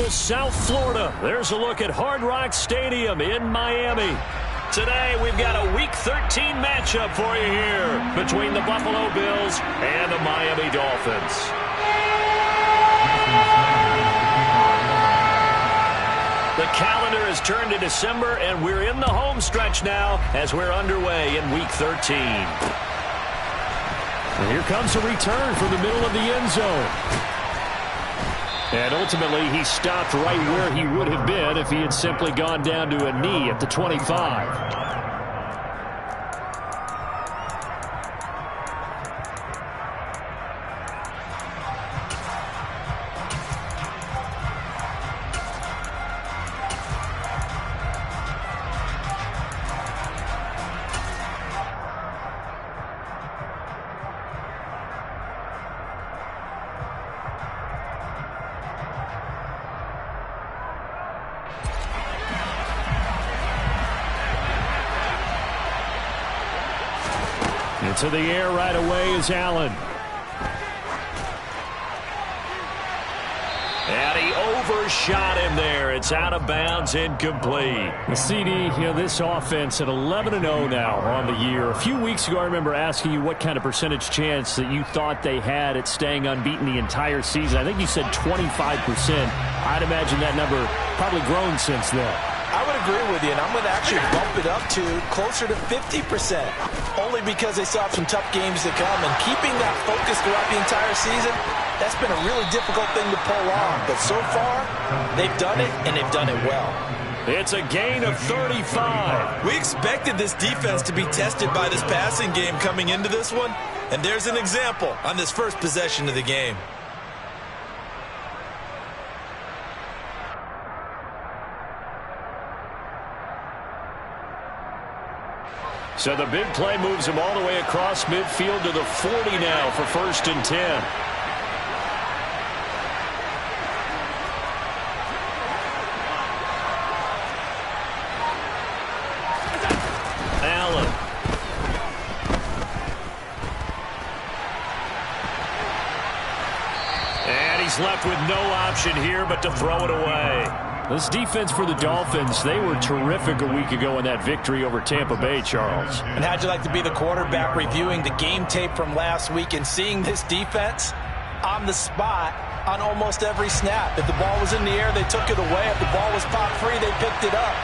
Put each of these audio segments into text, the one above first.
beautiful South Florida. There's a look at Hard Rock Stadium in Miami. Today, we've got a Week 13 matchup for you here between the Buffalo Bills and the Miami Dolphins. The calendar has turned to December, and we're in the home stretch now as we're underway in Week 13. And here comes a return from the middle of the end zone. And ultimately, he stopped right where he would have been if he had simply gone down to a knee at the 25. Into the air right away is Allen. And he overshot him there. It's out of bounds, incomplete. The CD, this offense at 11-0 now on the year. A few weeks ago, I remember asking you what kind of percentage chance that you thought they had at staying unbeaten the entire season. I think you said 25%. I'd imagine that number probably grown since then. I would agree with you, and I'm going to actually bump it up to closer to 50%, only because they still have some tough games to come, and keeping that focus throughout the entire season, that's been a really difficult thing to pull off. But so far, they've done it, and they've done it well. It's a gain of 35. We expected this defense to be tested by this passing game coming into this one, and there's an example on this first possession of the game. So the big play moves him all the way across midfield to the 40 now for 1st and 10. Allen. And he's left with no option here but to throw it away. This defense for the Dolphins, they were terrific a week ago in that victory over Tampa Bay, Charles. And how'd you like to be the quarterback reviewing the game tape from last week and seeing this defense on the spot on almost every snap? If the ball was in the air, they took it away. If the ball was popped free, they picked it up.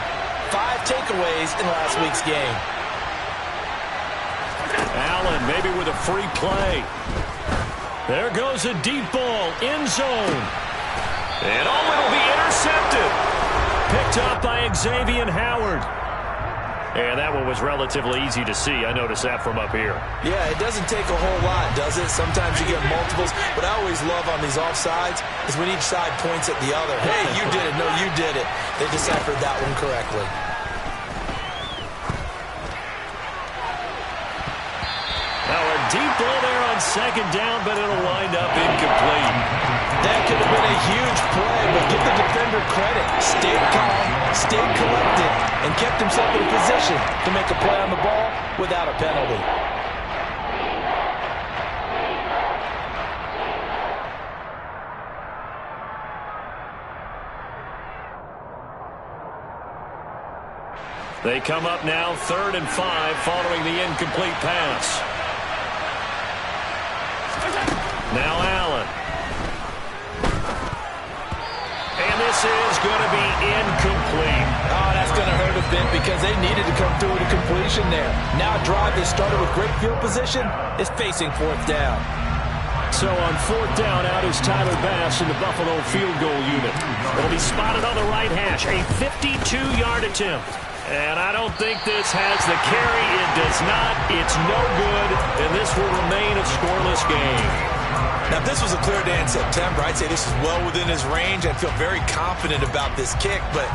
5 takeaways in last week's game. Allen maybe with a free play. There goes a deep ball, end zone. And it'll be intercepted. Picked up by Xavier Howard. And that one was relatively easy to see. I noticed that from up here. Yeah, it doesn't take a whole lot, does it? Sometimes you get multiples. What I always love on these offsides is when each side points at the other. Hey, you did it. No, you did it. They deciphered that one correctly. Now a deep ball there on 2nd down, but it'll wind up incomplete. That could have been a huge play, but give the defender credit. Stayed calm, stayed collected, and kept himself in a position to make a play on the ball without a penalty. They come up now 3rd and 5 following the incomplete pass. Now Allen. And this is going to be incomplete. Oh, that's going to hurt a bit because they needed to come through with a completion there. Now a drive that started with great field position is facing 4th down. So on 4th down, out is Tyler Bass in the Buffalo field goal unit. It'll be spotted on the right hash, a 52-yard attempt. And I don't think this has the carry. It does not. It's no good, and this will remain a scoreless game. Now, if this was a clear day in September, I'd say this is well within his range. I'd feel very confident about this kick, but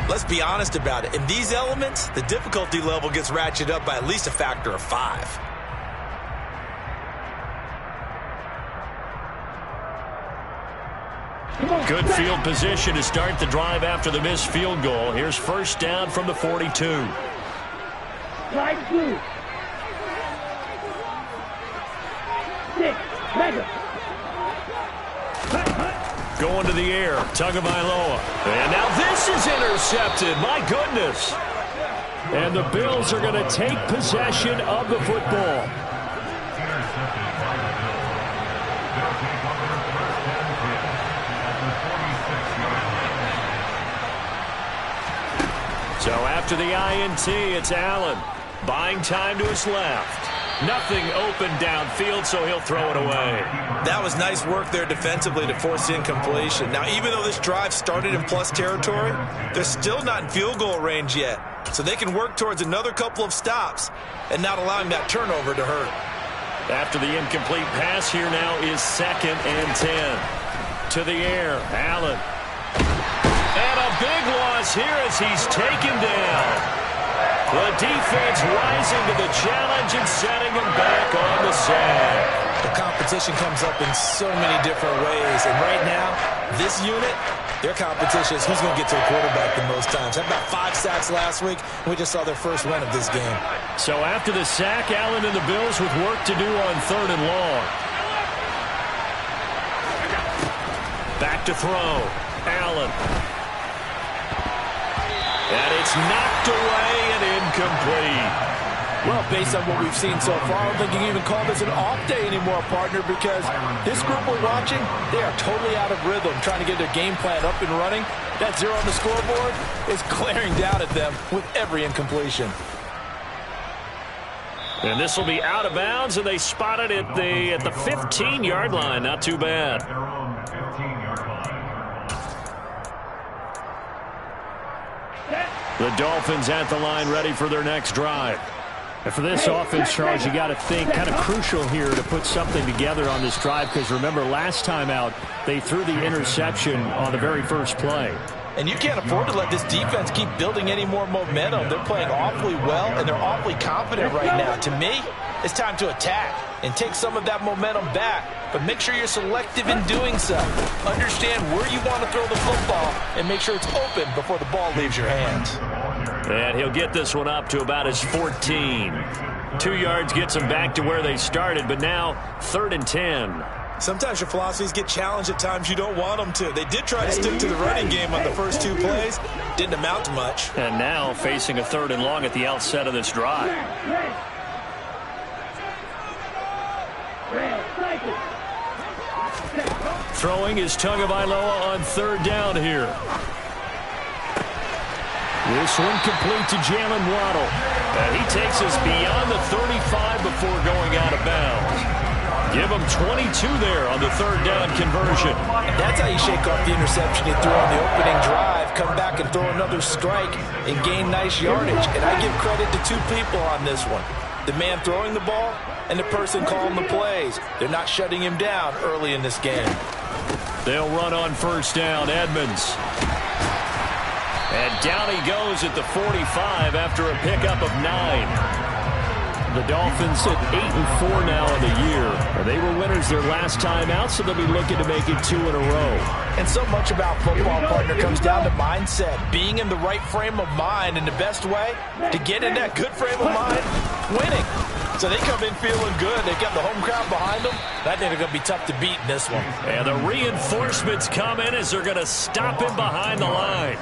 let's be honest about it. In these elements, the difficulty level gets ratcheted up by at least a factor of 5. Good field position to start the drive after the missed field goal. Here's 1st down from the 42. Slide 2. 6. Mega. Going to the air. Tagovailoa. And now this is intercepted. My goodness. And the Bills are going to take possession of the football. So after the INT, it's Allen. Buying time to his left. Nothing open downfield, so he'll throw it away. That was nice work there defensively to force the incompletion. Now, even though this drive started in plus territory, they're still not in field goal range yet. So they can work towards another couple of stops and not allowing that turnover to hurt. After the incomplete pass, here now is 2nd and 10. To the air, Allen. And a big loss here as he's taken down. The defense rising to the challenge and setting him back on the sack. The competition comes up in so many different ways. And right now, this unit, their competition is who's going to get to the quarterback the most times. Had about 5 sacks last week, and we just saw their first win of this game. So after the sack, Allen and the Bills with work to do on 3rd and long. Back to throw. Allen. And it's knocked away and incomplete. Well, based on what we've seen so far, I don't think you can even call this an off day anymore, partner, because this group we're watching, they are totally out of rhythm, trying to get their game plan up and running. That 0 on the scoreboard is glaring down at them with every incompletion. And this will be out of bounds, and they spot it at the 15-yard line. Not too bad. The Dolphins at the line ready for their next drive. And for this offense, Charles, you got to think kind of crucial here to put something together on this drive, because remember last time out they threw the interception on the very first play. And you can't afford to let this defense keep building any more momentum. They're playing awfully well, and they're awfully confident right now. To me, it's time to attack and take some of that momentum back, but make sure you're selective in doing so. Understand where you want to throw the football and make sure it's open before the ball leaves your hands. And he'll get this one up to about his 14. 2 yards gets them back to where they started, but now 3rd and 10. Sometimes your philosophies get challenged at times you don't want them to. They did try to stick to the running game on the first 2 plays. Didn't amount to much. And now facing a 3rd and long at the outset of this drive. Throwing is Tagovailoa on 3rd down here. This one complete to Jalen Waddle. And he takes us beyond the 35 before going out of bounds. Give him 22 there on the 3rd down conversion. That's how you shake off the interception you threw on the opening drive. Come back and throw another strike and gain nice yardage. And I give credit to 2 people on this one. The man throwing the ball and the person calling the plays. They're not shutting him down early in this game. They'll run on 1st down. Edmonds. And down he goes at the 45 after a pickup of 9. The Dolphins at 8-4 now in the year. They were winners their last time out, so they'll be looking to make it 2 in a row. And so much about football, partner, comes down to mindset. Being in the right frame of mind, and the best way to get in that good frame of mind, winning. So they come in feeling good. They've got the home crowd behind them. I think they're going to be tough to beat in this one. And the reinforcements come in as they're going to stop him behind the line.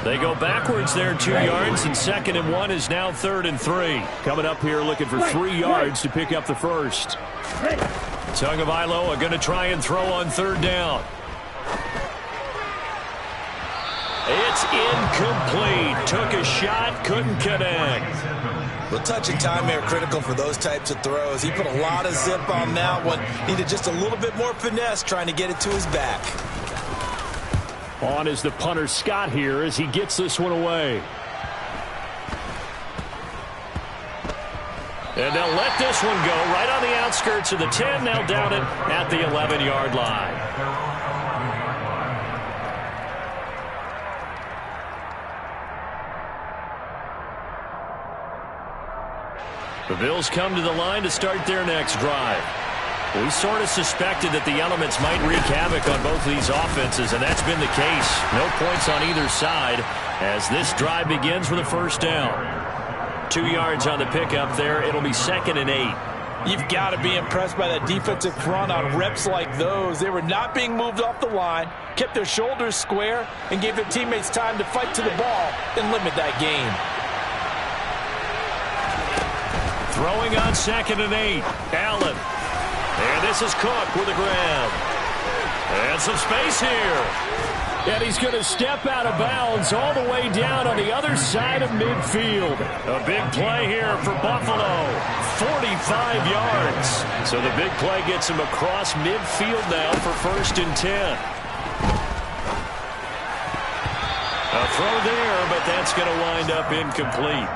They go backwards there 2 yards, and 2nd and 1 is now 3rd and 3. Coming up here looking for 3 yards to pick up the first. Tagovailoa going to try and throw on 3rd down. It's incomplete. Took a shot, couldn't connect. Well, touch and time are critical for those types of throws. He put a lot of zip on that one. Needed just a little bit more finesse trying to get it to his back. On is the punter Scott here as he gets this one away. And they'll let this one go right on the outskirts of the 10. They'll down it at the 11-yard line. The Bills come to the line to start their next drive. We sort of suspected that the elements might wreak havoc on both of these offenses, and that's been the case. No points on either side as this drive begins with a 1st down. 2 yards on the pickup there. It'll be 2nd and 8. You've got to be impressed by that defensive front on reps like those. They were not being moved off the line, kept their shoulders square, and gave their teammates time to fight to the ball and limit that gain. Throwing on 2nd and 8. Allen. And this is Cook with the grab. And some space here. And he's going to step out of bounds all the way down on the other side of midfield. A big play here for Buffalo. 45 yards. So the big play gets him across midfield now for 1st and 10. A throw there, but that's going to wind up incomplete.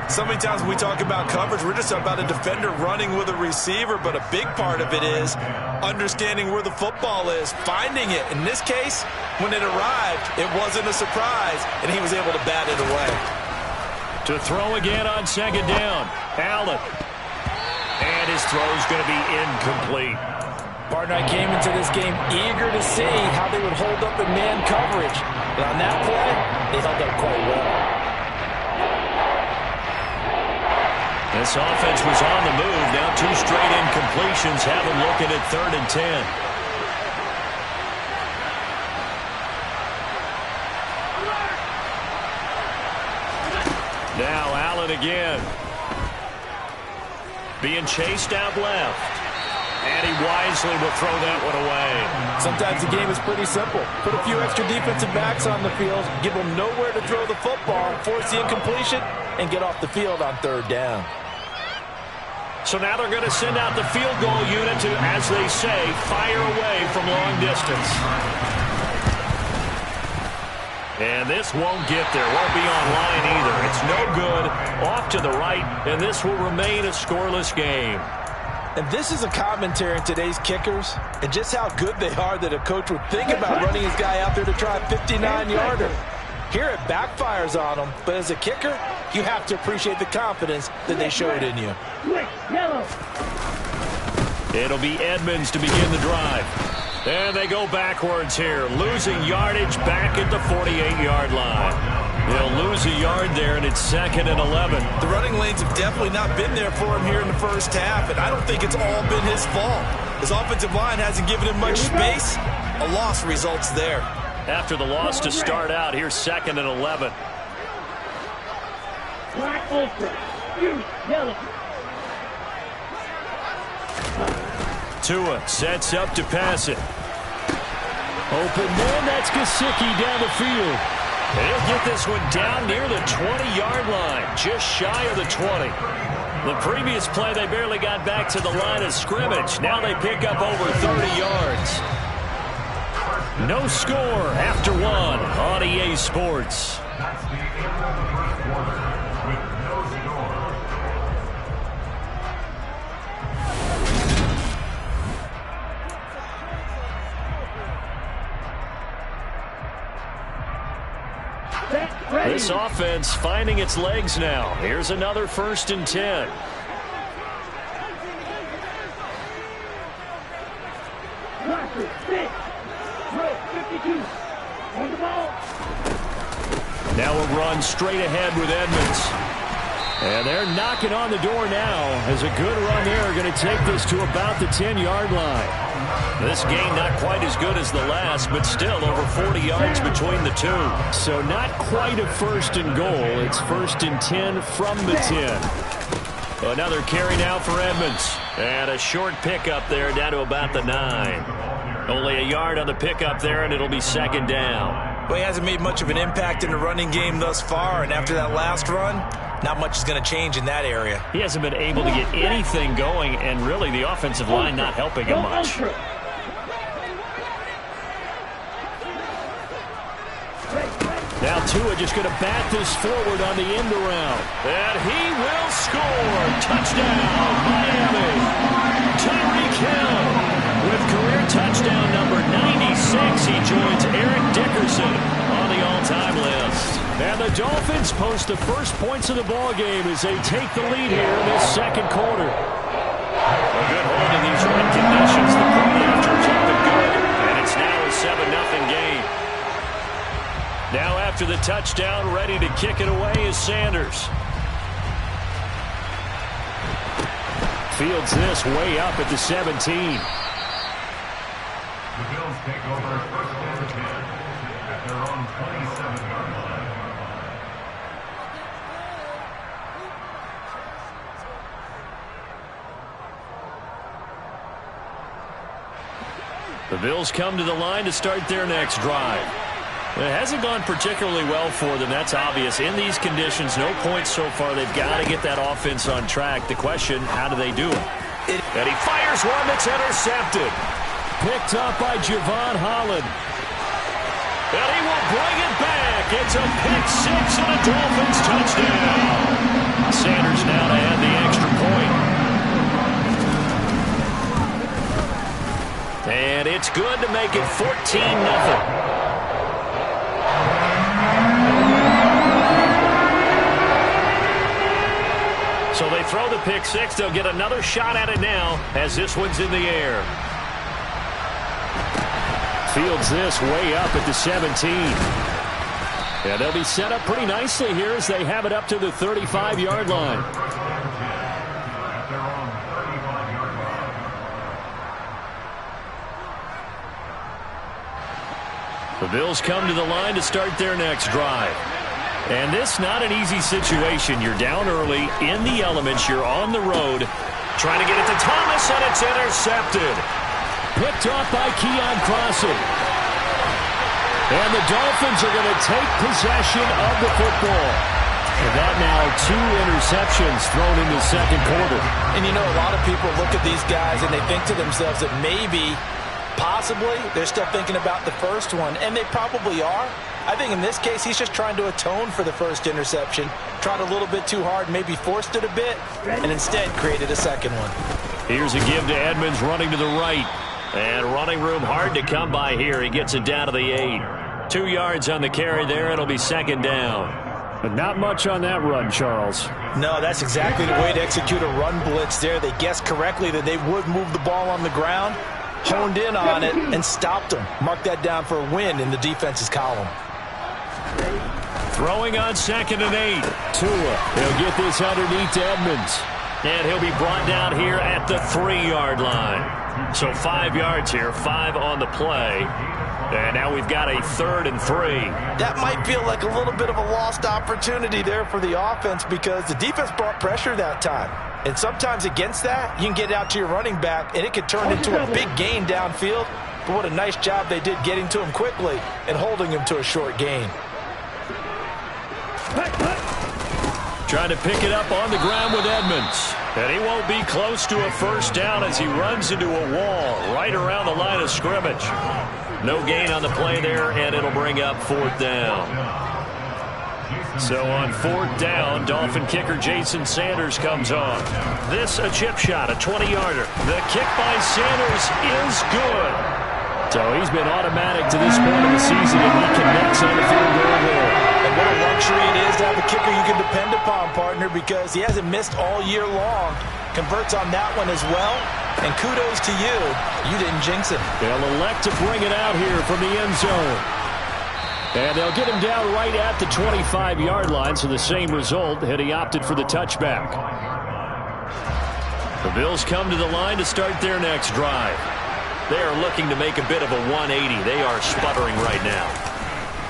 So many times when we talk about coverage, we're just about a defender running with a receiver, but a big part of it is understanding where the football is, finding it. In this case, when it arrived, it wasn't a surprise, and he was able to bat it away. To throw again on 2nd down. Allen. And his throw's going to be incomplete. Partner, I came into this game eager to see how they would hold up in man coverage. But on that play, they held up quite well. This offense was on the move. Now 2 straight incompletions have them looking at 3rd and 10. Now Allen again. Being chased out left. And he wisely will throw that one away. Sometimes the game is pretty simple. Put a few extra defensive backs on the field, give them nowhere to throw the football, force the incompletion, and get off the field on 3rd down. So now they're going to send out the field goal unit to, as they say, fire away from long distance. And this won't get there. Won't be online either. It's no good. Off to the right, and this will remain a scoreless game. And this is a commentary on today's kickers and just how good they are that a coach would think about running his guy out there to try a 59-yarder. Here it backfires on them, but as a kicker, you have to appreciate the confidence that they showed in you. It'll be Edmonds to begin the drive. And they go backwards here, losing yardage back at the 48-yard line. They'll lose a yard there, and it's 2nd and 11. The running lanes have definitely not been there for him here in the first half, and I don't think it's all been his fault. His offensive line hasn't given him much space. A loss results there. After the loss to start out, here's 2nd and 11. Tua sets up to pass it. Open man, that's Gesicki down the field. And he'll get this one down near the 20-yard line, just shy of the 20. The previous play, they barely got back to the line of scrimmage. Now they pick up over 30 yards. No score after 1 on EA Sports. This offense finding its legs now. Here's another 1st and 10. Now a run straight ahead with Edmonds. And they're knocking on the door now as a good run there going to take this to about the 10-yard line. This game not quite as good as the last, but still over 40 yards between the two. So not quite a 1st and goal. It's 1st and 10 from the 10. Another carry now for Edmonds. And a short pickup there down to about the 9. Only a yard on the pickup there, and it'll be 2nd down. Well, he hasn't made much of an impact in the running game thus far, and after that last run, not much is going to change in that area. He hasn't been able to get anything going, and really the offensive line not helping him much. Now Tua just going to bat this forward on the end around. And he will score. Touchdown, Miami. Tyreek Hill with career touchdown number 96. He joins Eric Dickerson on the all-time list. And the Dolphins post the first points of the ball game as they take the lead here in this 2nd quarter. A good hold in these red conditions. The point after's up and good. And it's now a 7-0 game. Now after the touchdown, ready to kick it away is Sanders. Fields this way up at the 17. The Bills take over first and 10 at their own 27-yard line. The Bills come to the line to start their next drive. It hasn't gone particularly well for them. That's obvious. In these conditions, no points so far. They've got to get that offense on track. The question, how do they do it? And he fires one that's intercepted. Picked up by Javon Holland. And he will bring it back. It's a pick six and a Dolphins touchdown. Sanders now to add the extra point. And it's good to make it 14-0. So they throw the pick six. They'll get another shot at it now as this one's in the air. Fields this way up at the 17. Yeah, they'll be set up pretty nicely here as they have it up to the 35-yard line. The Bills come to the line to start their next drive. And this not an easy situation. You're down early, in the elements, you're on the road, trying to get it to Thomas, and it's intercepted. Picked off by Keon Crossen. And the Dolphins are going to take possession of the football. And that now 2 interceptions thrown in the second quarter. And you know, a lot of people look at these guys and they think to themselves that maybe, possibly, they're still thinking about the first one, and they probably are. I think in this case, he's just trying to atone for the first interception. Tried a little bit too hard, maybe forced it a bit, and instead created a second one. Here's a give to Edmonds running to the right. And running room hard to come by here. He gets it down to the 8. 2 yards on the carry there. It'll be second down. But not much on that run, Charles. No, that's exactly the way to execute a run blitz there. They guessed correctly that they would move the ball on the ground, honed in on it, and stopped them. Mark that down for a win in the defense's column. Throwing on second and 8. Tua. He'll get this underneath to Edmonds. And he'll be brought down here at the 3-yard line. So 5 yards here, 5 on the play. And now we've got a 3rd and 3. That might feel like a little bit of a lost opportunity there for the offense because the defense brought pressure that time. And sometimes against that, you can get out to your running back, and it could turn into a big gain downfield. But what a nice job they did getting to him quickly and holding him to a short gain. Trying to pick it up on the ground with Edmonds. And he won't be close to a first down as he runs into a wall right around the line of scrimmage. No gain on the play there, and it'll bring up 4th down. So on 4th down, Dolphin kicker Jason Sanders comes on. This a chip shot, a 20-yarder. The kick by Sanders is good. So he's been automatic to this point of the season, and he connects on the field goal there. And what a luxury it is to have a kicker you can depend upon, partner, because he hasn't missed all year long. Converts on that one as well. And kudos to you. You didn't jinx him. They'll elect to bring it out here from the end zone. And they'll get him down right at the 25-yard line, so the same result had he opted for the touchback. The Bills come to the line to start their next drive. They are looking to make a bit of a 180. They are sputtering right now.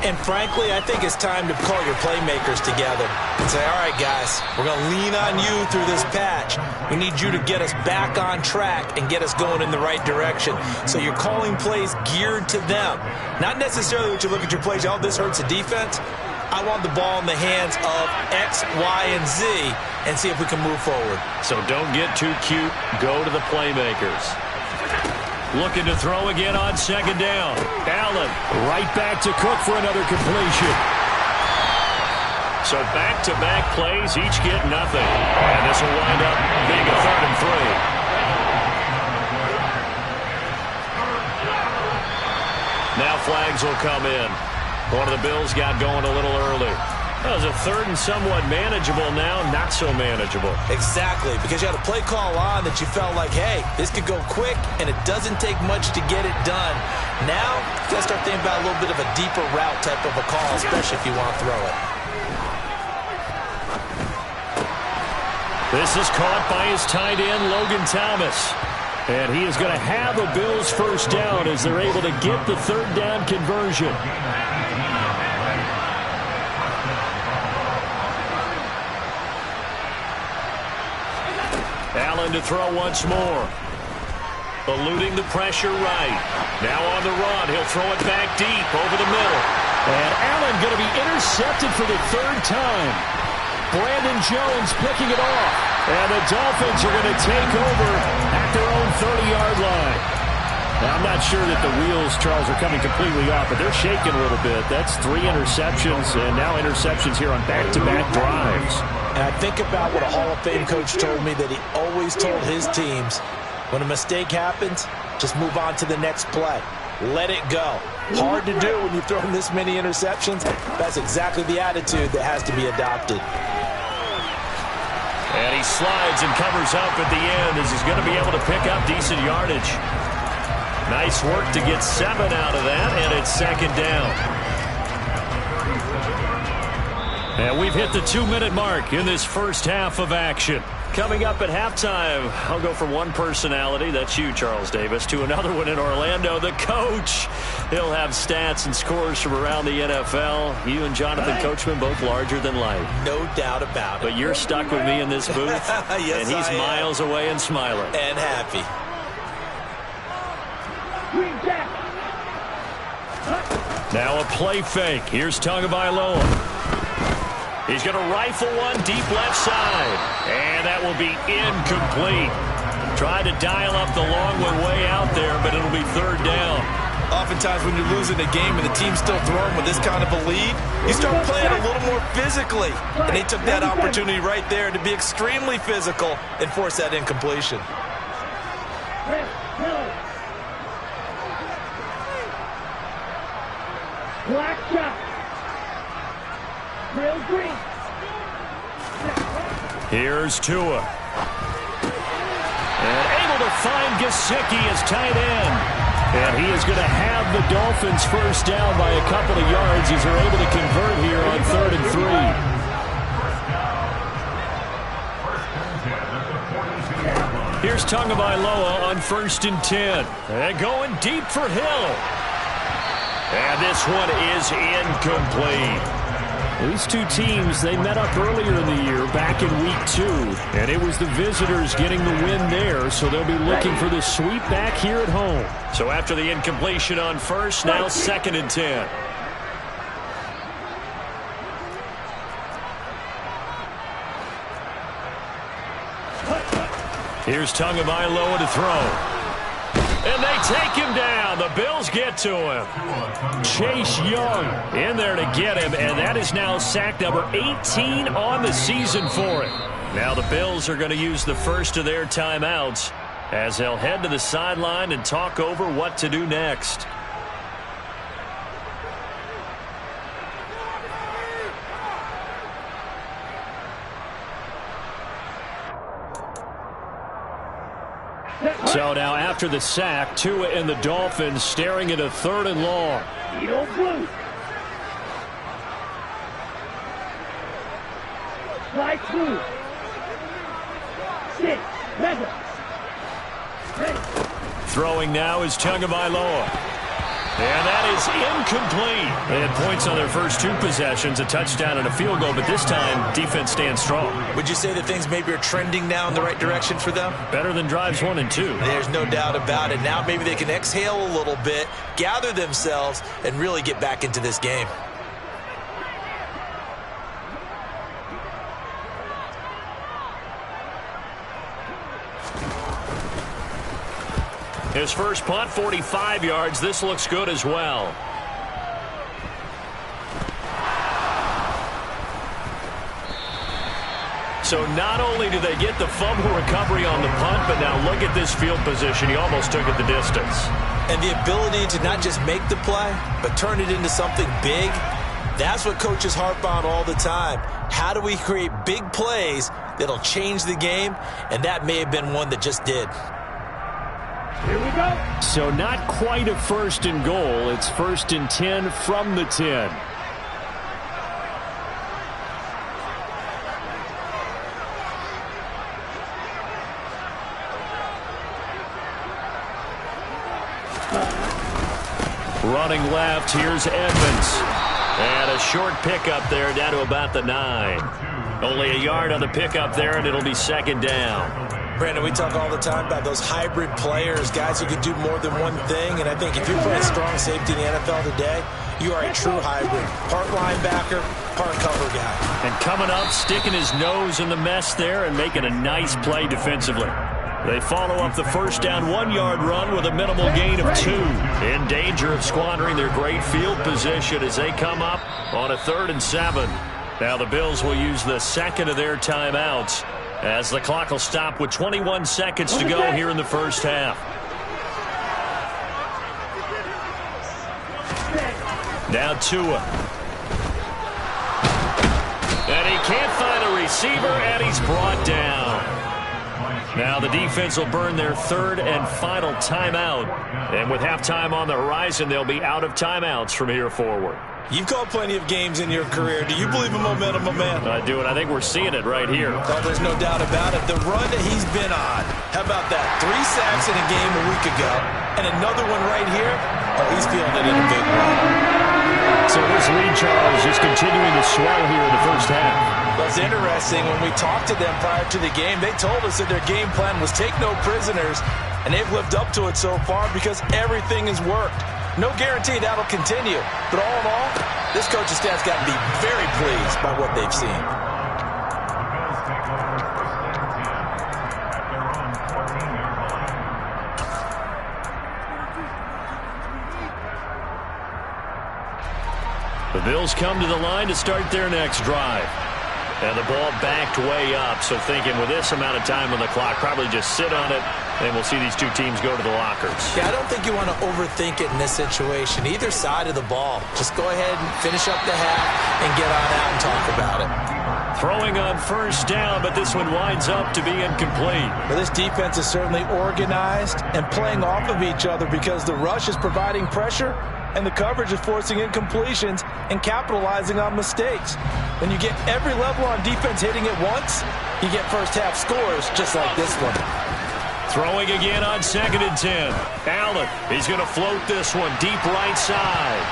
And frankly, I think it's time to call your playmakers together and say, all right, guys, we're going to lean on you through this patch. We need you to get us back on track and get us going in the right direction. So you're calling plays geared to them. Not necessarily what you look at your plays, oh, this hurts the defense. I want the ball in the hands of X, Y, and Z and see if we can move forward. So don't get too cute. Go to the playmakers. Looking to throw again on second down. Allen right back to Cook for another completion. So back-to-back plays, each get nothing. And this will wind up being a 3rd and 3. Now flags will come in. One of the Bills got going a little early. That was a 3rd and somewhat manageable now, not so manageable. Exactly, because you had a play call on that you felt like, hey, this could go quick, and it doesn't take much to get it done. Now, you got to start thinking about a little bit of a deeper route type of a call, especially if you want to throw it. This is caught by his tight end, Logan Thomas. And he is going to have a Bills first down as they're able to get the third down conversion. Allen to throw once more. Eluding the pressure right. Now on the run. He'll throw it back deep over the middle. And Allen going to be intercepted for the third time. Brandon Jones picking it off. And the Dolphins are going to take over at their own 30-yard line. Now, I'm not sure that the wheels, Charles, are coming completely off, but they're shaking a little bit. That's 3 interceptions, and now interceptions here on back-to-back drives. And I think about what a Hall of Fame coach told me that he always told his teams, when a mistake happens, just move on to the next play. Let it go. Hard to do when you've thrown this many interceptions. That's exactly the attitude that has to be adopted. And he slides and covers up at the end as he's going to be able to pick up decent yardage. Nice work to get 7 out of that, and it's second down. And we've hit the 2-minute mark in this first half of action. Coming up at halftime, I'll go from one personality, that's you, Charles Davis, to another one in Orlando, the coach. He'll have stats and scores from around the NFL. You and Jonathan Coachman both larger than life. No doubt about it. But you're stuck with me in this booth, yes, and he's miles away and smiling. And happy. Now a play fake. Here's Tagovailoa. He's going to rifle one deep left side. And that will be incomplete. Tried to dial up the long one way out there, but it'll be third down. Oftentimes when you're losing a game and the team's still throwing with this kind of a lead, you start playing a little more physically. And they took that opportunity right there to be extremely physical and force that incompletion. Black shot. Real green. Here's Tua. And able to find Gesicki as tight end. And he is going to have the Dolphins first down by a couple of yards as they're able to convert here on 3rd and 3. Here's Tagovailoa on 1st and 10. And going deep for Hill. And this one is incomplete. These two teams, they met up earlier in the year, back in week 2. And it was the visitors getting the win there, so they'll be looking for the sweep back here at home. So after the incompletion on 1st, now 2nd and 10. Here's Tagovailoa to throw. And they take him down. The Bills get to him. Chase Young in there to get him, and that is now sack number 18 on the season for him. Now the Bills are going to use the first of their timeouts as they'll head to the sideline and talk over what to do next. So now after the sack, Tua and the Dolphins staring at a 3rd and long. Blue. Slide through. 6. Ready. Throwing now is Tagovailoa. And that is incomplete. They had points on their first 2 possessions, a touchdown and a field goal, but this time defense stands strong. Would you say that things maybe are trending now in the right direction for them? Better than drives 1 and 2. There's no doubt about it. Now maybe they can exhale a little bit, gather themselves, and really get back into this game. His first punt, 45 yards. This looks good as well. So not only do they get the fumble recovery on the punt, but now look at this field position. He almost took it the distance. And the ability to not just make the play, but turn it into something big, that's what coaches harp on all the time. How do we create big plays that'll change the game? And that may have been one that just did. Here we go. So not quite a 1st and goal. It's 1st and 10 from the 10. Running left, here's Edmonds. And a short pickup there down to about the 9. Only a yard on the pickup there, and it'll be second down. Brandon, we talk all the time about those hybrid players, guys who can do more than one thing. And I think if you're playing strong safety in the NFL today, you are a true hybrid. Part linebacker, part cover guy. And coming up, sticking his nose in the mess there and making a nice play defensively. They follow up the first down 1-yard run with a minimal gain of 2. In danger of squandering their great field position as they come up on a 3rd and 7. Now the Bills will use the second of their timeouts as the clock will stop with 21 seconds to go here in the first half. Now Tua. And he can't find a receiver, and he's brought down. Now the defense will burn their 3rd and final timeout. And with halftime on the horizon, they'll be out of timeouts from here forward. You've called plenty of games in your career. Do you believe in momentum, my man? I do, and I think we're seeing it right here. Oh, there's no doubt about it. The run that he's been on. How about that? 3 sacks in a game a week ago, and another one right here. Oh, he's feeling it in a big way. So this lead, Charles, just continuing to swell here in the first half. Well, it's interesting. When we talked to them prior to the game, they told us that their game plan was take no prisoners, and they've lived up to it so far because everything has worked. No guarantee that'll continue. But all in all, this coaching staff's got to be very pleased by what they've seen. The Bills come to the line to start their next drive. And the ball backed way up, so thinking with this amount of time on the clock, probably just sit on it, and we'll see these two teams go to the lockers. Yeah, I don't think you want to overthink it in this situation. Either side of the ball. Just go ahead and finish up the half and get on out and talk about it. Throwing on first down, but this one winds up to be incomplete. Well, this defense is certainly organized and playing off of each other because the rush is providing pressure and the coverage is forcing incompletions and capitalizing on mistakes. When you get every level on defense hitting it once, you get first half scores just like this one. Throwing again on 2nd and 10. Allen, he's going to float this one deep right side.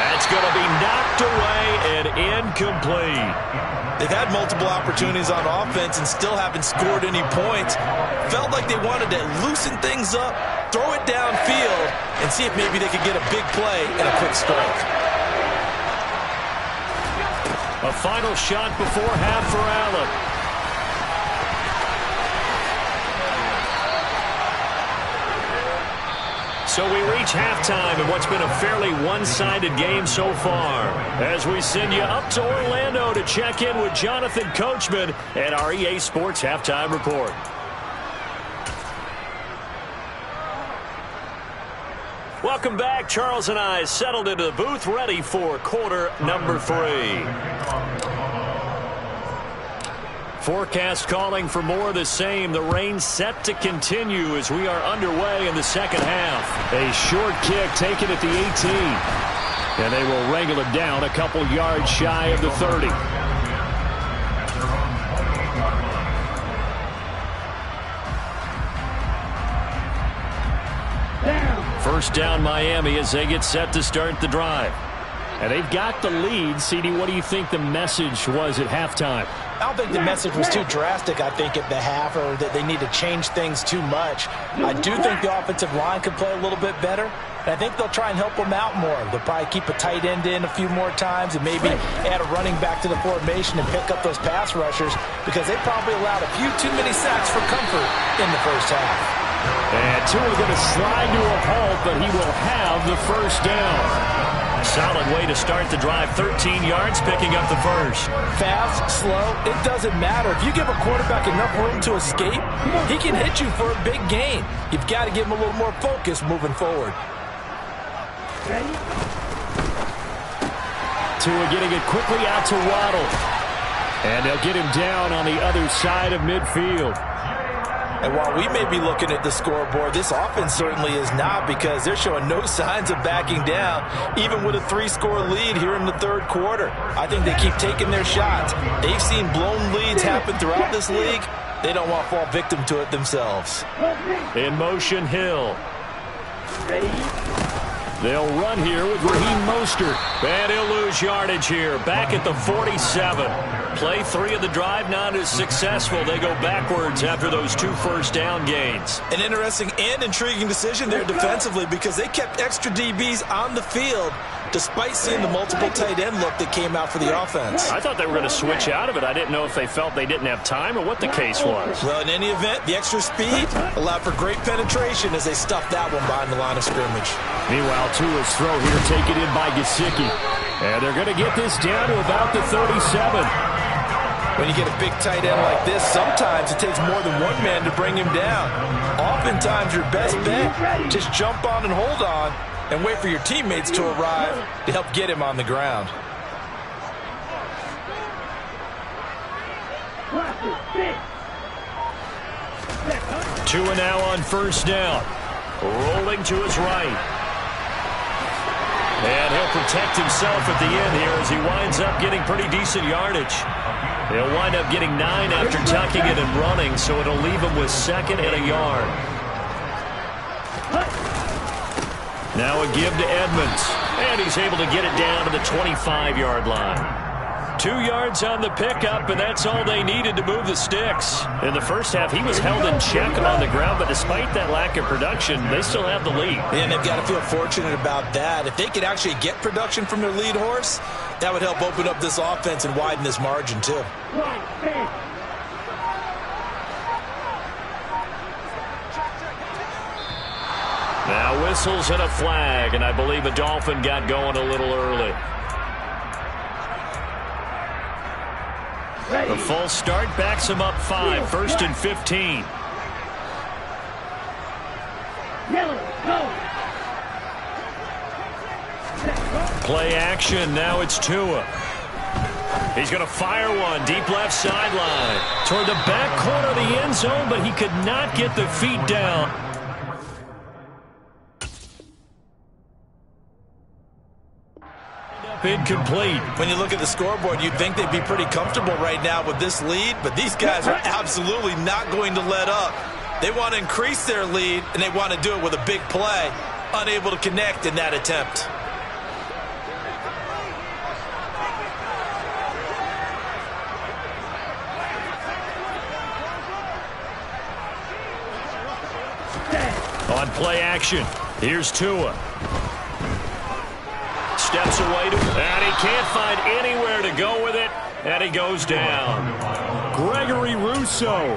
That's going to be knocked away and incomplete. They've had multiple opportunities on offense and still haven't scored any points. Felt like they wanted to loosen things up, throw it downfield, and see if maybe they could get a big play and a quick strike. A final shot before half for Allen. So we reach halftime in what's been a fairly one-sided game so far. As we send you up to Orlando to check in with Jonathan Coachman and our EA Sports Halftime Report. Welcome back. Charles and I settled into the booth, ready for quarter number 3. Forecast calling for more of the same. The rain set to continue as we are underway in the second half. A short kick taken at the 18. And they will wrangle it down a couple yards shy of the 30. First down Miami as they get set to start the drive. And they've got the lead. CD, what do you think the message was at halftime? I don't think the message was too drastic, I think, at the half, or that they need to change things too much. I do think the offensive line could play a little bit better, and I think they'll try and help them out more. They'll probably keep a tight end in a few more times and maybe add a running back to the formation and pick up those pass rushers because they probably allowed a few too many sacks for comfort in the first half. And Tua going to slide to a halt, but he will have the first down. Solid way to start the drive. 13 yards, picking up the first. Fast, slow, it doesn't matter. If you give a quarterback enough room to escape, he can hit you for a big gain. You've got to give him a little more focus moving forward. Tua getting it quickly out to Waddle. And they'll get him down on the other side of midfield. And while we may be looking at the scoreboard, this offense certainly is not because they're showing no signs of backing down, even with a 3-score lead here in the third quarter. I think they keep taking their shots. They've seen blown leads happen throughout this league. They don't want to fall victim to it themselves. In motion, Hill. They'll run here with Raheem Mostert. And he'll lose yardage here. Back at the 47. Play 3 of the drive not as successful. They go backwards after those 2 first-down gains. An interesting and intriguing decision there defensively because they kept extra DBs on the field despite seeing the multiple tight end look that came out for the offense. I thought they were going to switch out of it. I didn't know if they felt they didn't have time or what the case was. Well, in any event, the extra speed allowed for great penetration as they stuffed that one behind the line of scrimmage. Meanwhile, Tua's throw here taken in by Gesicki. And they're going to get this down to about the 37. When you get a big tight end like this, sometimes it takes more than one man to bring him down. Oftentimes, your best bet, just jump on and hold on and wait for your teammates to arrive to help get him on the ground. Tua now on first down. Rolling to his right. And he'll protect himself at the end here as he winds up getting pretty decent yardage. He'll wind up getting 9 after tucking it and running, so it'll leave him with 2nd and a yard. Now a give to Edmonds. And he's able to get it down to the 25-yard line. 2 yards on the pickup, and that's all they needed to move the sticks. In the first half, he was held in check on the ground, but despite that lack of production, they still have the lead. And they've got to feel fortunate about that. If they could actually get production from their lead horse, that would help open up this offense and widen this margin, too. Now whistles and a flag, and I believe a Dolphin got going a little early. The full start backs him up 5, 1st and 15. Play action, now it's Tua. He's going to fire one, deep left sideline. Toward the back corner of the end zone, but he could not get the feet down. Incomplete. When you look at the scoreboard, you'd think they'd be pretty comfortable right now with this lead, but these guys are absolutely not going to let up. They want to increase their lead, and they want to do it with a big play. Unable to connect in that attempt. On play action, here's Tua. Steps away to him, and he can't find anywhere to go with it, and he goes down. Gregory Rousseau.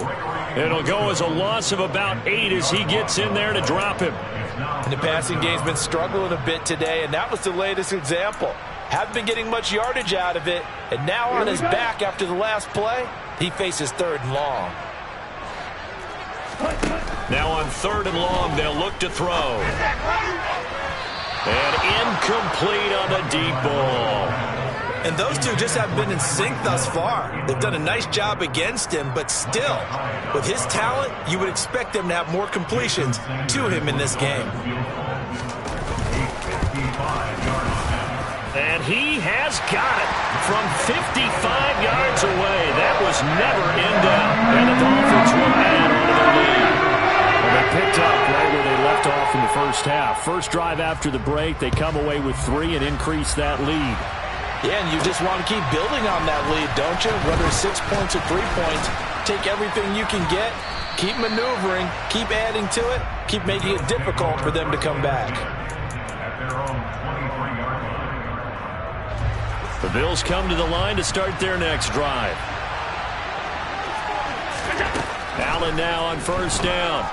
It'll go as a loss of about 8 as he gets in there to drop him. And the passing game's been struggling a bit today, and that was the latest example. Haven't been getting much yardage out of it, and now on his back after the last play, he faces 3rd and long. Now on 3rd and long, they'll look to throw. And incomplete on the deep ball. And those two just haven't been in sync thus far. They've done a nice job against him, but still, with his talent, you would expect them to have more completions to him in this game. And he has got it from 55 yards away. That was never in doubt. And the Dolphins will add on to their lead. Well, they picked up right where they left off in the first half. First drive after the break, they come away with 3 and increase that lead. Yeah, and you just want to keep building on that lead, don't you? Whether it's 6 points or 3 points, take everything you can get, keep maneuvering, keep adding to it, keep making it difficult for them to come back. The Bills come to the line to start their next drive. Allen now on first down.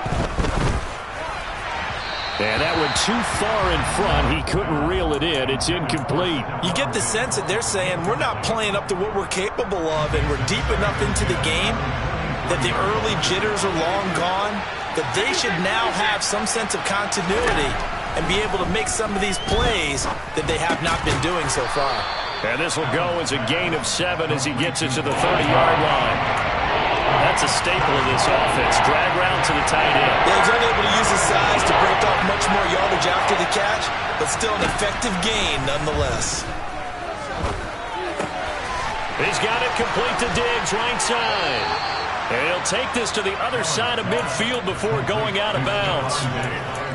And that went too far in front. He couldn't reel it in. It's incomplete. You get the sense that they're saying we're not playing up to what we're capable of, and we're deep enough into the game that the early jitters are long gone, that they should now have some sense of continuity and be able to make some of these plays that they have not been doing so far. And this will go as a gain of 7 as he gets it to the 30-yard line. That's a staple of this offense. Drag route to the tight end. Yeah, he's unable to use his size to break off much more yardage after the catch, but still an effective gain nonetheless. He's got it complete to Diggs, right side. And he'll take this to the other side of midfield before going out of bounds.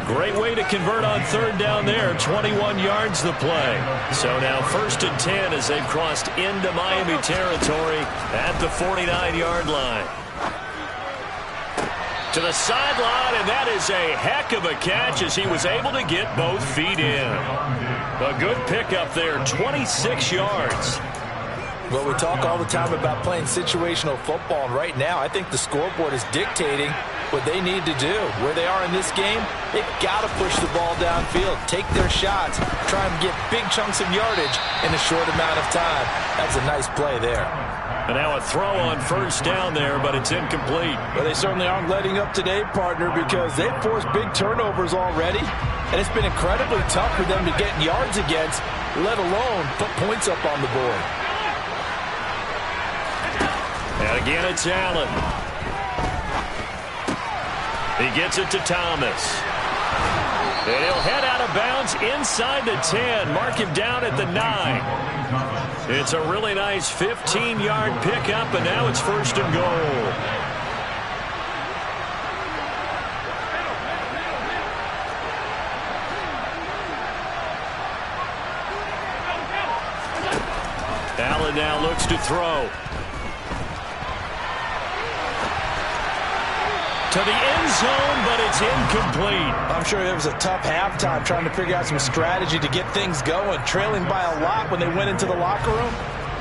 Great way to convert on third down there. 21 yards the play. So now 1st and 10 as they've crossed into Miami territory at the 49-yard line. To the sideline, and that is a heck of a catch as he was able to get both feet in. A good pickup there, 26 yards. Well, we talk all the time about playing situational football, and right now I think the scoreboard is dictating what they need to do. Where they are in this game, they've got to push the ball downfield, take their shots, try and get big chunks of yardage in a short amount of time. That's a nice play there. And now a throw on 1st down there, but it's incomplete. Well, they certainly aren't letting up today, partner, because they've forced big turnovers already, and it's been incredibly tough for them to get yards against, let alone put points up on the board. And again, it's Allen. He gets it to Thomas. And he'll head out of bounds inside the 10. Mark him down at the 9. It's a really nice 15-yard pickup, and now it's 1st and goal. Allen now looks to throw. To the end zone, but it's incomplete. I'm sure it was a tough halftime trying to figure out some strategy to get things going, trailing by a lot when they went into the locker room.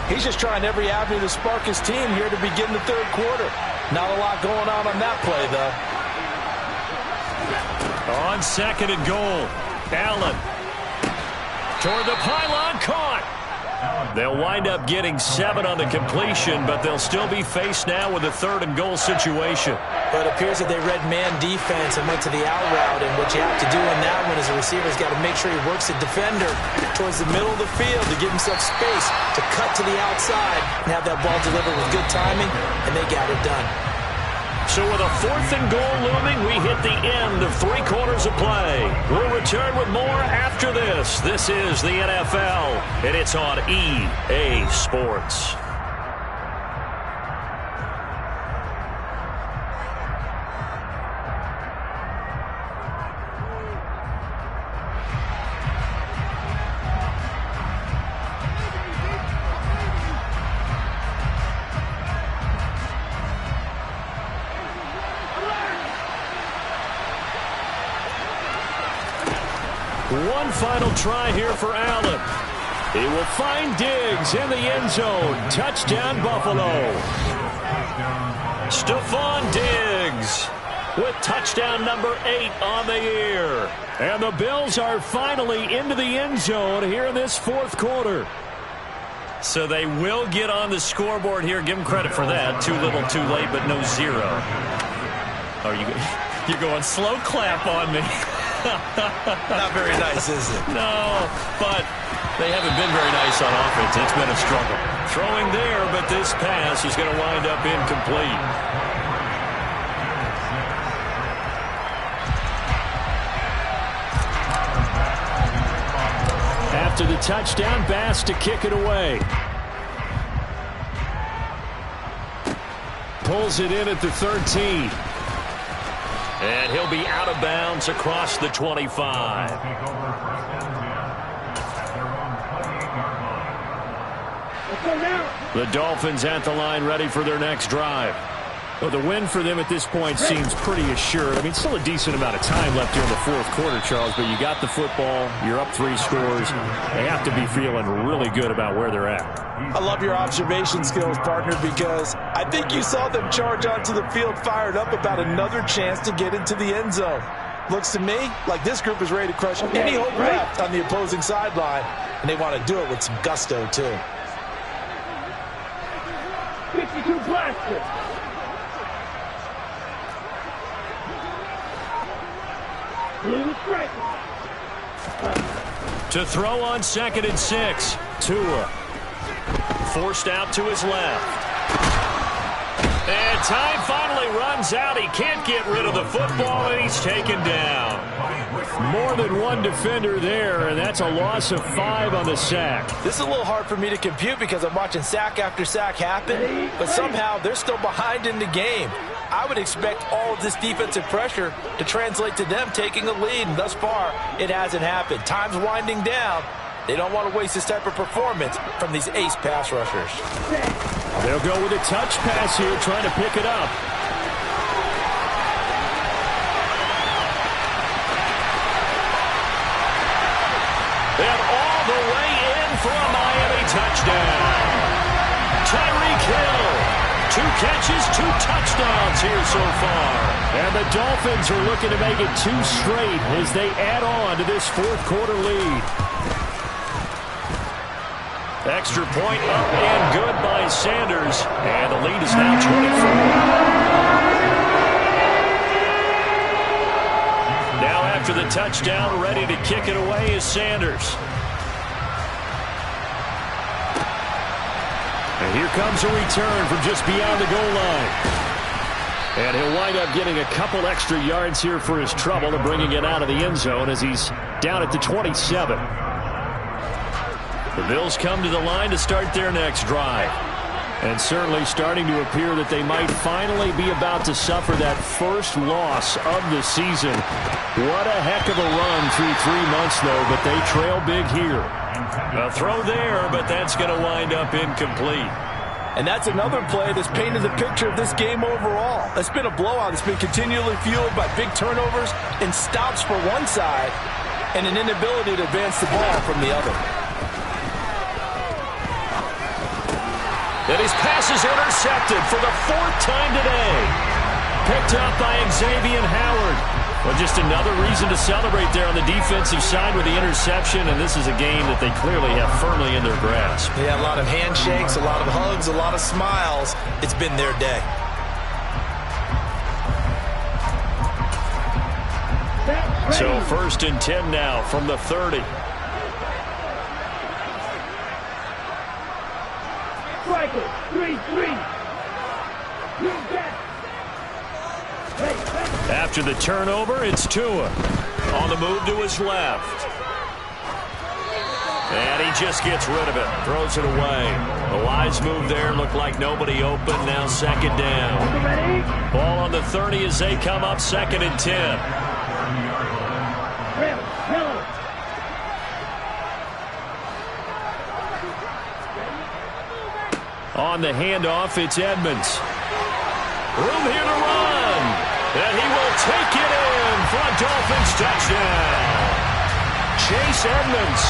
He's just trying every avenue to spark his team here to begin the 3rd quarter. Not a lot going on that play, though. On 2nd and goal, Allen toward the pylon, caught. They'll wind up getting 7 on the completion, but they'll still be faced now with a 3rd and goal situation. But it appears that they read man defense and went to the out route, and what you have to do in that one is a receiver's got to make sure he works the defender towards the middle of the field to give himself space to cut to the outside and have that ball delivered with good timing, and they got it done. So with a 4th and goal looming, we hit the end of 3 quarters of play. We'll return with more after this. This is the NFL, and it's on EA Sports. One final try here for Allen. He will find Diggs in the end zone. Touchdown, Buffalo. Stephon Diggs with touchdown number 8 on the year. And the Bills are finally into the end zone here in this 4th quarter. So they will get on the scoreboard here. Give them credit for that. Too little, too late, but no 0. Are you're going slow clap on me. Not very nice, is it? No, but they haven't been very nice on offense. It's been a struggle. Throwing there, but this pass is going to wind up incomplete. After the touchdown, Bass to kick it away. Pulls it in at the 13. And he'll be out of bounds across the 25. The Dolphins at the line ready for their next drive. Well, the win for them at this point seems pretty assured. I mean, still a decent amount of time left here in the 4th quarter, Charles, but you got the football, you're up 3 scores. They have to be feeling really good about where they're at. I love your observation skills, partner, because I think you saw them charge onto the field fired up about another chance to get into the end zone. Looks to me like this group is ready to crush any hope left on the opposing sideline, and they want to do it with some gusto, too. 52 blaster. Blue strike. To throw on 2nd and 6. Tua forced out to his left. And time finally runs out. He can't get rid of the football, and he's taken down. More than one defender there, and that's a loss of 5 on the sack. This is a little hard for me to compute because I'm watching sack after sack happen, but somehow they're still behind in the game. I would expect all of this defensive pressure to translate to them taking a lead, and thus far, it hasn't happened. Time's winding down. They don't want to waste this type of performance from these ace pass rushers. They'll go with a touch pass here, trying to pick it up. And all the way in for a Miami touchdown. Tyreek Hill. 2 catches, 2 touchdowns here so far. And the Dolphins are looking to make it 2 straight as they add on to this fourth quarter lead. Extra point up and good by Sanders. And the lead is now 24. Now after the touchdown, ready to kick it away is Sanders. And here comes a return from just beyond the goal line. And he'll wind up getting a couple extra yards here for his trouble and bringing it out of the end zone as he's down at the 27. The Bills come to the line to start their next drive. And certainly starting to appear that they might finally be about to suffer that first loss of the season. What a heck of a run through 3 months, though, but they trail big here. A throw there, but that's going to wind up incomplete. And that's another play that's painted the picture of this game overall. It's been a blowout. It's been continually fueled by big turnovers and stops for one side and an inability to advance the ball from the other. And his pass is intercepted for the 4th time today. Picked up by Xavier Howard. Well, just another reason to celebrate there on the defensive side with the interception, and this is a game that they clearly have firmly in their grasp. Yeah, a lot of handshakes, a lot of hugs, a lot of smiles. It's been their day. So 1st and 10 now from the 30. Striker, 3-3. After the turnover, it's Tua. On the move to his left. And he just gets rid of it. Throws it away. A wise move there. Looked like nobody open. Now 2nd down. Ball on the 30 as they come up 2nd and 10. On the handoff, it's Edmonds. Room here to run. And he will take it in for a Dolphins touchdown. Chase Edmonds,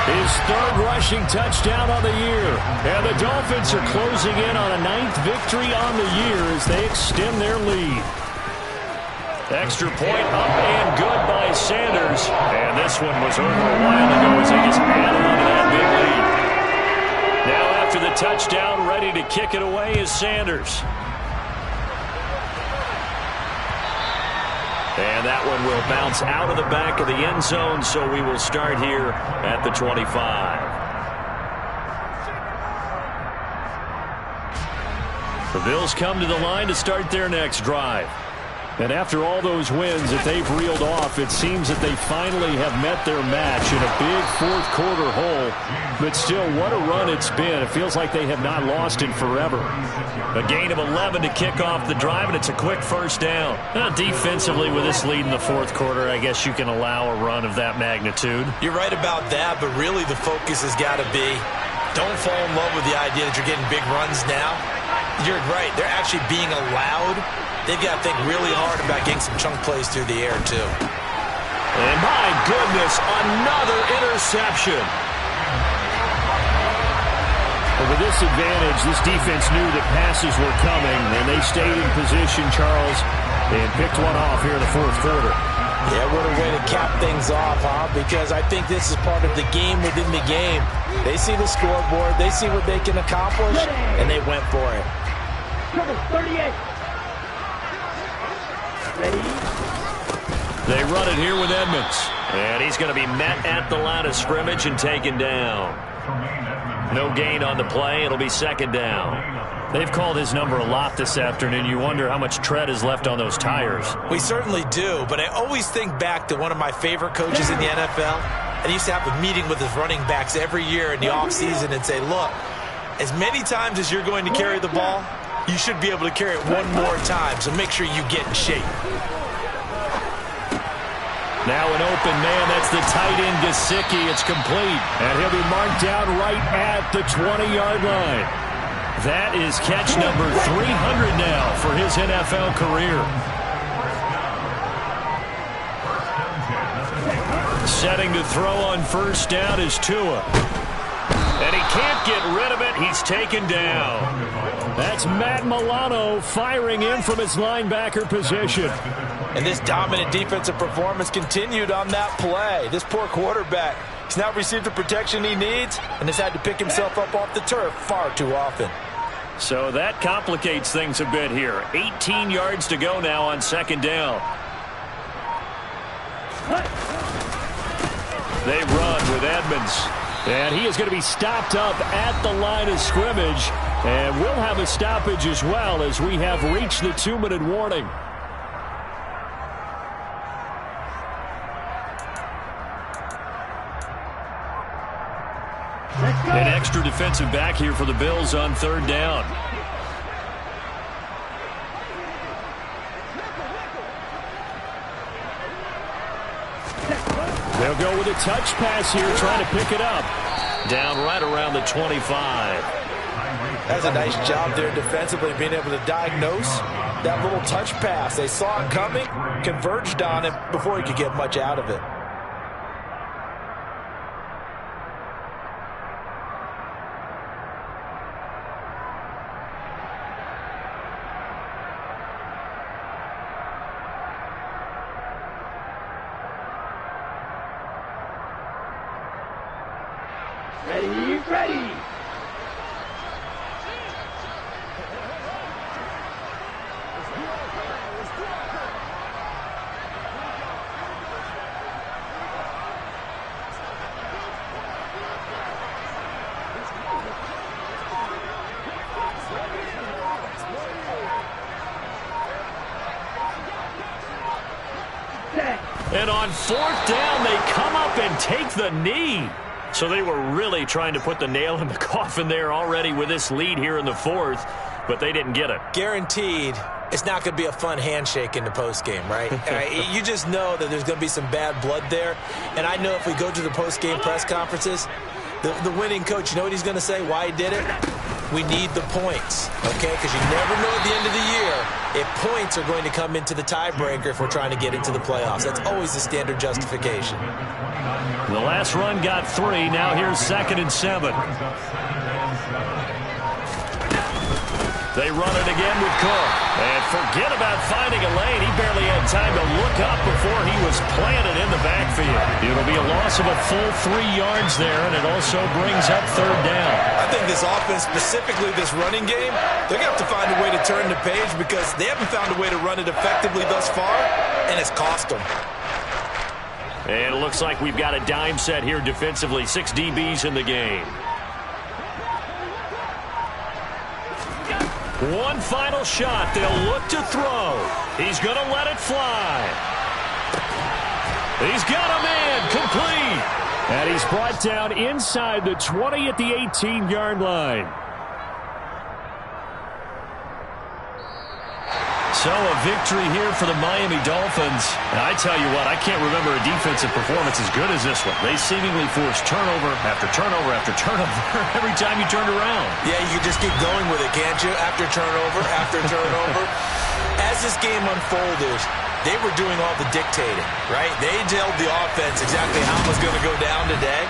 his 3rd rushing touchdown on the year. And the Dolphins are closing in on a 9th victory on the year as they extend their lead. Extra point up and good by Sanders. And this one was over a while ago as they just added on to that big lead. Now after the touchdown, ready to kick it away is Sanders. And that one will bounce out of the back of the end zone, so we will start here at the 25. The Bills come to the line to start their next drive. And after all those wins that they've reeled off, it seems that they finally have met their match in a big 4th quarter hole. But still, what a run it's been. It feels like they have not lost in forever. A gain of 11 to kick off the drive, and it's a quick 1st down. Defensively, with this lead in the 4th quarter, I guess you can allow a run of that magnitude. You're right about that, but really the focus has got to be don't fall in love with the idea that you're getting big runs now. You're right. They're actually being allowed. They've got to think really hard about getting some chunk plays through the air, too. And my goodness, another interception. Well, with this advantage, this defense knew that passes were coming, and they stayed in position, Charles, and picked one off here in the 4th quarter. Yeah, what a way to cap things off, huh? Because I think this is part of the game within the game. They see the scoreboard, they see what they can accomplish, and they went for it. Trouble, 38. They run it here with Edmonds. And he's going to be met at the line of scrimmage and taken down. No gain on the play. It'll be 2nd down. They've called his number a lot this afternoon. You wonder how much tread is left on those tires. We certainly do, but I always think back to one of my favorite coaches in the NFL. And he used to have a meeting with his running backs every year in the offseason and say, look, as many times as you're going to carry the ball, you should be able to carry it one more time, so make sure you get in shape. Now an open man, that's the tight end Gesicki. It's complete, and he'll be marked down right at the 20-yard line. That is catch number 300 now for his NFL career. Setting to throw on first down is Tua. And he can't get rid of it. He's taken down. That's Matt Milano firing in from his linebacker position. And this dominant defensive performance continued on that play. This poor quarterback, he's not received the protection he needs and has had to pick himself up off the turf far too often. So that complicates things a bit here. 18 yards to go now on second down. They run with Edmonds. And he is going to be stopped up at the line of scrimmage. And we'll have a stoppage as well as we have reached the 2-minute warning. An extra defensive back here for the Bills on third down. They'll go with a touch pass here, trying to pick it up. Down right around the 25. That's a nice job there defensively, being able to diagnose that little touch pass. They saw it coming, converged on it before he could get much out of it. Ready. And on fourth down, they come up and take the knee. So they were really trying to put the nail in the coffin there already with this lead here in the fourth, but they didn't get it. Guaranteed, it's not going to be a fun handshake in the postgame, right? You just know that there's going to be some bad blood there. And I know if we go to the postgame press conferences, the winning coach, you know what he's going to say, why he did it? We need the points, okay? Because you never know at the end of the year if points are going to come into the tiebreaker if we're trying to get into the playoffs. That's always the standard justification. The last run got 3. Now here's 2nd and 7. They run it again with Cook. And forget about finding a lane. He barely had time to look up before he was planted in the backfield. It'll be a loss of a full 3 yards there, and it also brings up third down. I think this offense, specifically this running game, they're going to have to find a way to turn the page because they haven't found a way to run it effectively thus far, and it's cost them. And it looks like we've got a dime set here defensively. 6 DBs in the game. One final shot. They'll look to throw. He's going to let it fly. He's got a man complete. And he's brought down inside the 20 at the 18-yard line. So a victory here for the Miami Dolphins. And I tell you what, I can't remember a defensive performance as good as this one. They seemingly forced turnover after turnover after turnover every time you turned around. Yeah, you can just keep going with it, can't you? After turnover, after turnover. As this game unfolded, they were doing all the dictating, right? They told the offense exactly how it was going to go down today.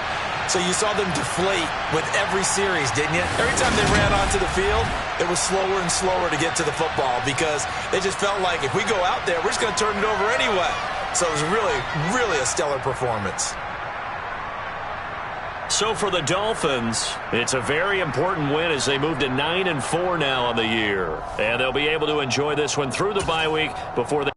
So you saw them deflate with every series, didn't you? Every time they ran onto the field, it was slower and slower to get to the football because they just felt like if we go out there, we're just going to turn it over anyway. So it was really, really a stellar performance. So for the Dolphins, it's a very important win as they move to 9-4 now on the year. And they'll be able to enjoy this one through the bye week before they